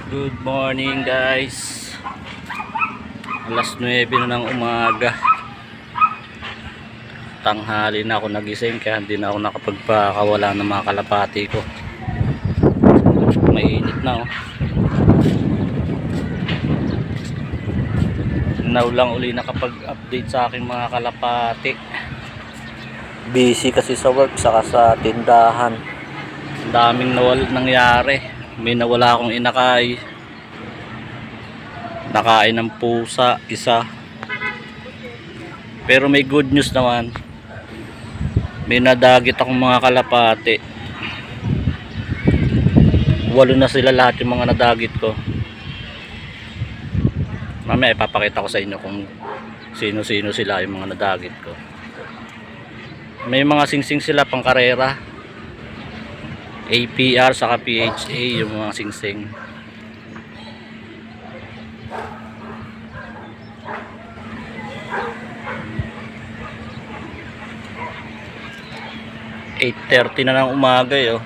Good morning guys. Alas 9 na ng umaga. Tanghali na ako nagising kaya hindi na ako nakapagpakawala ng mga kalapati ko. Mainit na oh. Now lang uli nakapag-update sa aking mga kalapati. Busy kasi sa work saka sa tindahan. Daming nangyari. May nawala akong inakay. Nakain ng pusa, isa. Pero may good news naman. May nadagit akong mga kalapati. 8 na sila lahat yung mga nadagit ko. Mamaya ipapakita ko sa inyo kung sino-sino sila yung mga nadagit ko. May mga singsing sila pang karera. APR saka PHA yung mga singsing. (8:30) na ng umaga yo.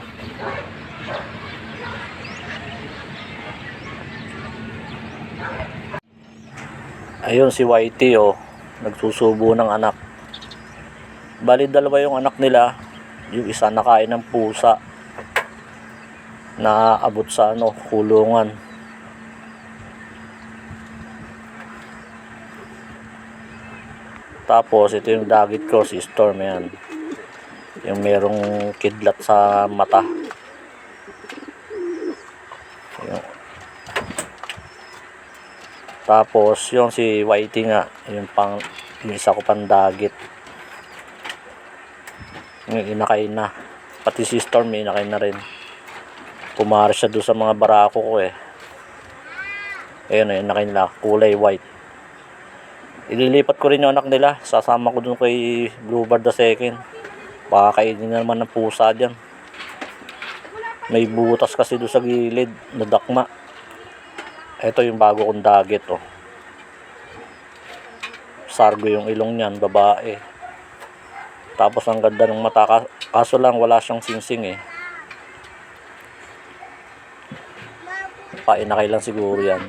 Ayun si Whitey oh, nagsusubo ng anak. Bali dalawa yung anak nila. Yung isa nakain ng pusa na abot sa kulungan. Tapos ito yung dagit ko, si Storm yan. Yung merong kidlat sa mata. Yung. Tapos yung si Whitey nga, yung isa ko pang dagit. Yung inakay na. Pati si Storm inakay na rin. Pumara siya doon sa mga barako ko eh. Ayun eh, inakay nila, kulay white. Ililipat ko rin yung anak nila. Sasama ko doon kay Bluebird the second. Baka kainin na naman ng pusa dyan. May butas kasi doon sa gilid na dakma. Ito yung bago kong dagit oh. Sargo yung ilong niyan, babae. Tapos ang ganda ng mata. Kaso lang wala siyang singsing eh. Painakay lang siguro yan.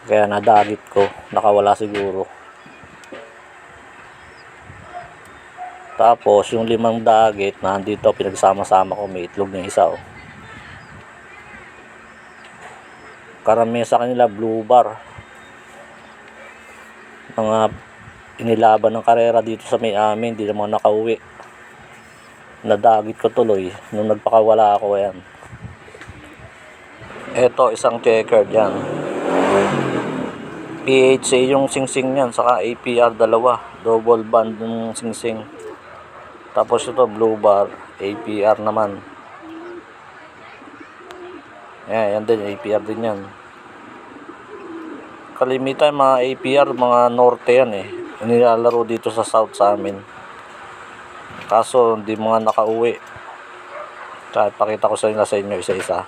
Kaya nadagit ko. Nakawala siguro. Tapos yung 5 dagit na andito pinagsama-sama ko, may itlog ng isa oh. Karamihan sa kanila blue bar. Mga inilaban ng karera dito sa may amin, hindi naman nakauwi. Nadagit ko tuloy nung nagpakawala ako yan. Eto isang checker dyan. PHA yung singsing nyan, saka APR dalawa, double band yung singsing. Tapos ito blue bar, APR naman. Yan din, APR din yan. Kalimitan mga APR, mga norte yan eh. Nilalaro dito sa south sa amin. Kaso hindi mga nakauwi. Kaya pakita ko sa inyo isa-isa.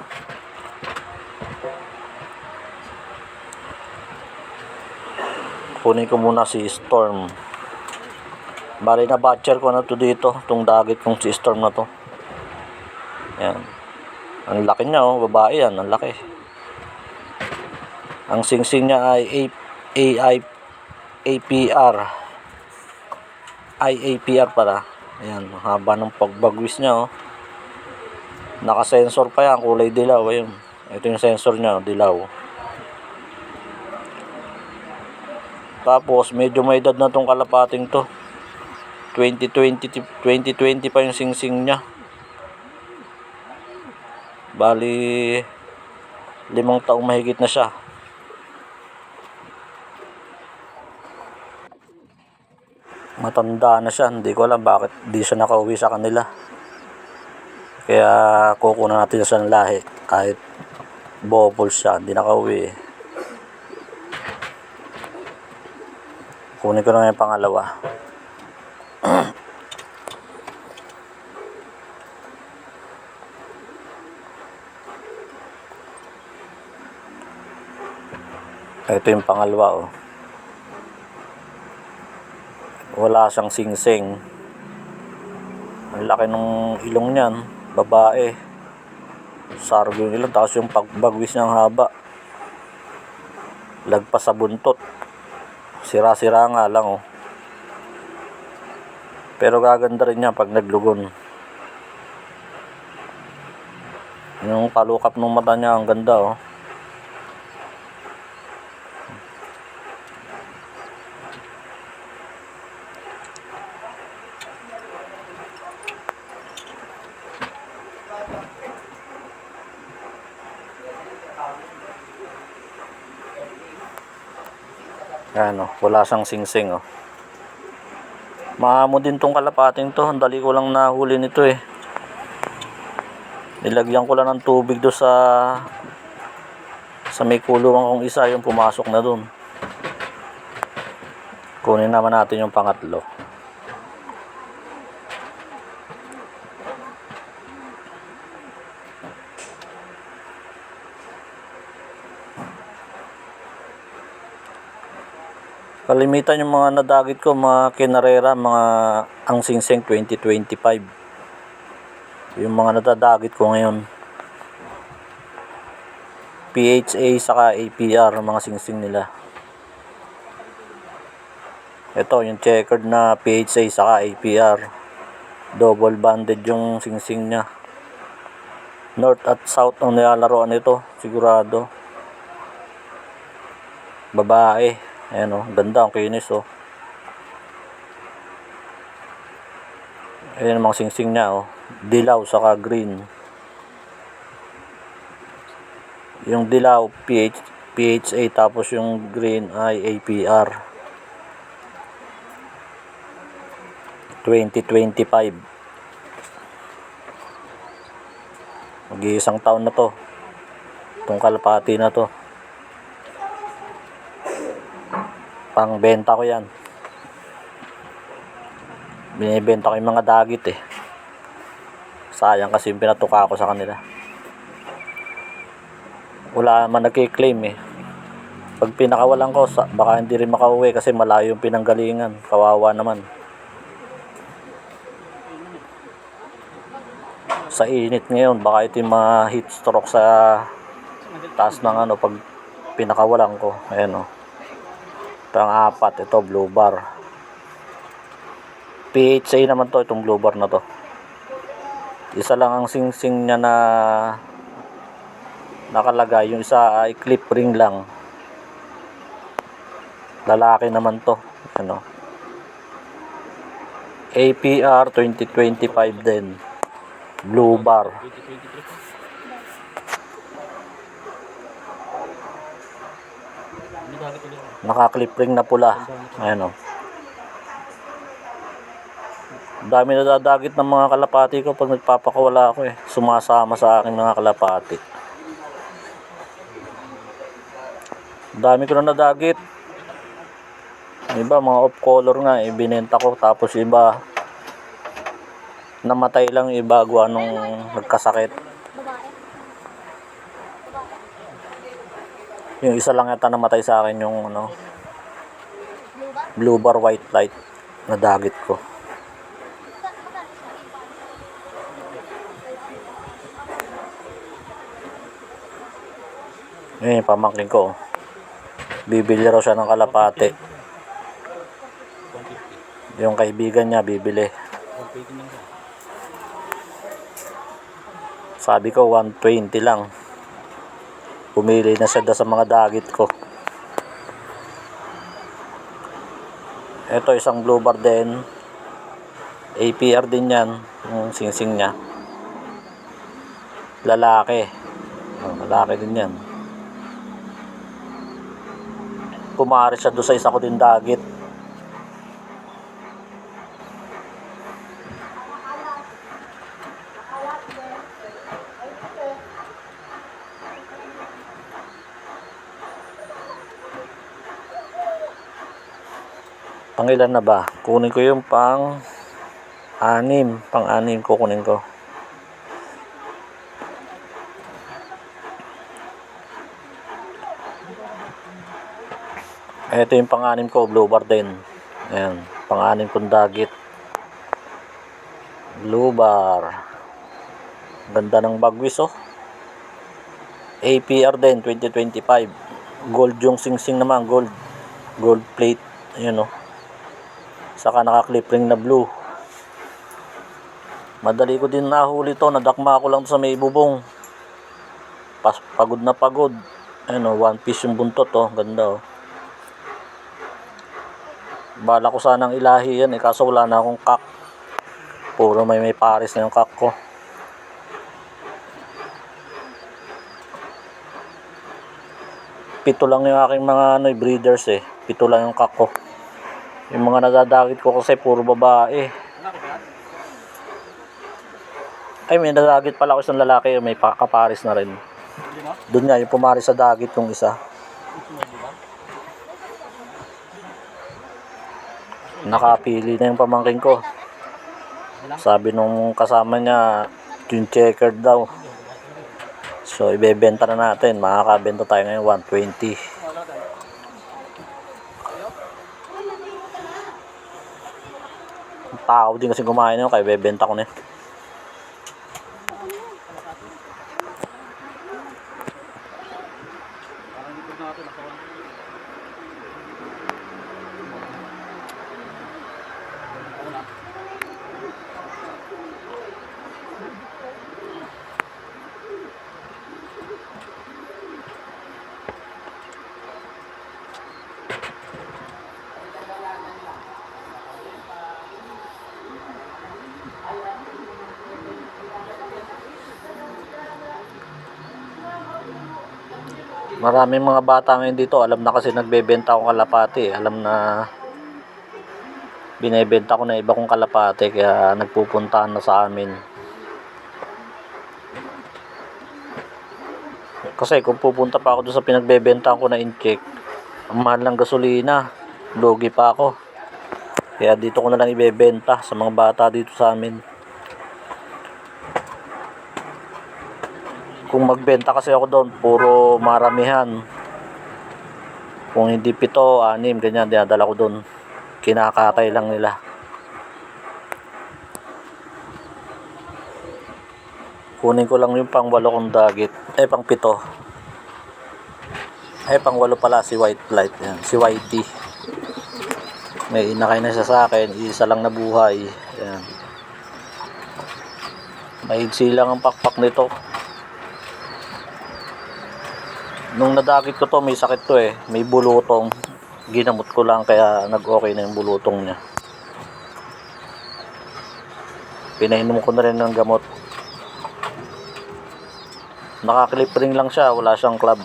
Kunin ko muna si Storm. Bali na batcher ko na to dito, itong dagit kong si Storm na to. Yan. Ang laki niya oh, babae yan, ang laki. Ang singsing niya ay APR. APR pala. Ayan, haba ng pagbagwis niya oh. Naka-sensor pa yan, kulay dilaw. Ayun. Ito yung sensor niya, dilaw. Tapos medyo may edad na tong kalapating to. 2020 pa yung singsing niya. Bali 5 taong mahigit na siya. Matanda na siya, hindi ko alam bakit di siya nakauwi sa kanila. Kaya kukunan natin siya ng lahi. Kahit bobol siya, hindi nakauwi eh. Kunin ko na yung pangalawa. Ito yung pangalawa oh. Wala siyang singsing. Ang laki ng ilong niyan, babae. Sargo yung ilong, tapos yung pagbagwis niyang haba. Lagpas sa buntot. Sira-sira nga lang oh. Pero gaganda rin niya pag naglugon. Yung kalukap ng mata niya, ang ganda oh. Ano, wala siyang singsing oh. Maamo din tong kalapating to. Ang dali ko lang nahuli nito eh. Nilagyan ko lang ng tubig do sa may kulungan kong isa, yung pumasok na dun. Kunin naman natin yung pangatlo. Kalimitan yung mga nadagit ko, mga kinarera, mga ang singsing 2025. Yung mga nadadagit ko ngayon. PHA saka APR, mga singsing nila. Ito, yung checkered na PHA saka APR. Double banded yung singsing niya. North at South ang nilalaroan nito, sigurado. Babae. Ayan o, ganda ang kinis o. Ayan ang mga singsing niya o. Dilaw saka green. Yung dilaw PHA, tapos yung green ay APR. 2025. Mag-iisang taon na to. Itong kalapati na to. Pangbenta ko yan. Binibenta ko yung mga dagit eh. Sayang kasi yung pinatuka ko sa kanila. Wala naman nagki-claim eh. Pag pinakawalan ko, baka hindi rin makauwi kasi malayo yung pinanggalingan. Kawawa naman. Sa init ngayon, baka ito yung mga heat stroke sa taas ng ano pag pinakawalan ko. Ayan o. Pang-apat, ito blue bar. PHA naman to, itong blue bar na to. Isa lang ang singsing niya na nakalagay, yung isa ay clip ring lang. Lalaki naman to. Ano? APR 2025 din. Blue bar. Naka-clip ring na pula. Ayan o. Dami na dadagit ng mga kalapati ko pag nagpapakawala ako eh. Sumasama sa akin mga kalapati. Dami ko na nadagit. Iba mga off color nga eh, binenta ko. Tapos iba namatay lang, iba gawa nung nagkasakit. Yung isa lang yata namatay sa akin, yung ano, blue bar white light na dagit ko. Ngayon pamangkin ko, bibili raw siya ng kalapate. Yung kaibigan niya bibili. Sabi ko 120 lang. Pumili na siya sa mga dagit ko. Ito isang blue bar din. APR din yan. Yung singsing niya. Lalaki. Lalaki din yan. Pumari siya doon sa isa ko din dagit. Pangilan na ba? Kunin ko yung pang-anim. Pang-anim kukunin ko. Ito yung pang-anim ko, blue bar din. Ayan, pang-anim kong dagit. Blue bar. Ganda ng bagwis oh. APR din 2025. Gold yung singsing naman, gold plate, ayun oh. Saka naka-clip ring na blue. Madali ko din nahuli to, nadakma ko lang sa may bubong. Pagod na pagod. Ayun oh, one piece yung buntot oh, ganda oh. Bala ko sanang ilahi yan kaso wala na akong kak. Puro may pares na yung kak ko. Pito lang yung aking mga breeders Pito lang yung kak ko. Yung mga nadadagit ko kasi puro babae. Ay, may nadagit pala ako isang lalaki, may kapares na rin. Doon nga yung pumaris sa dagit yung isa. Nakapili na yung pamangkin ko. Sabi nung kasama niya, yung checker daw. So, ibebenta na natin. Makakabenta tayo ngayon, 120. Tao din kasi kumain nyo, kaya ibebenta ko na yun. Maraming mga bata ngayon dito, alam na kasi nagbebenta akong kalapati. Alam na binebenta ko na iba kong kalapati, kaya nagpupuntahan na sa amin. Kasi kung pupunta pa ako doon sa pinagbebenta ko na in-check, ang mahal ng gasolina, lugi pa ako. Kaya dito ko na lang ibebenta sa mga bata dito sa amin. Kung magbenta kasi ako doon, puro maramihan. Kung hindi 7, 6, ganyan, dinadala ko doon. Kinakatay lang nila. Kunin ko lang yung pang 8 kong dagit. Pang 7. Pang 8 pala si White Light. Yan, si Whitey. May inakay na siya sa akin. Isa lang nabuhay. Yan. Maigsi lang ang pakpak nito. Nung nadagit ko to, may sakit to may bulutong. Ginamot ko lang kaya nag-okay na yung bulutong niya. Pinainom ko na rin ng gamot. Naka-clip ring lang siya, wala siyang club.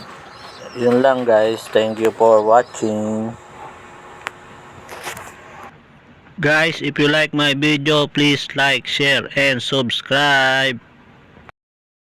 Yun lang guys, thank you for watching. Guys, if you like my video, please like, share, and subscribe.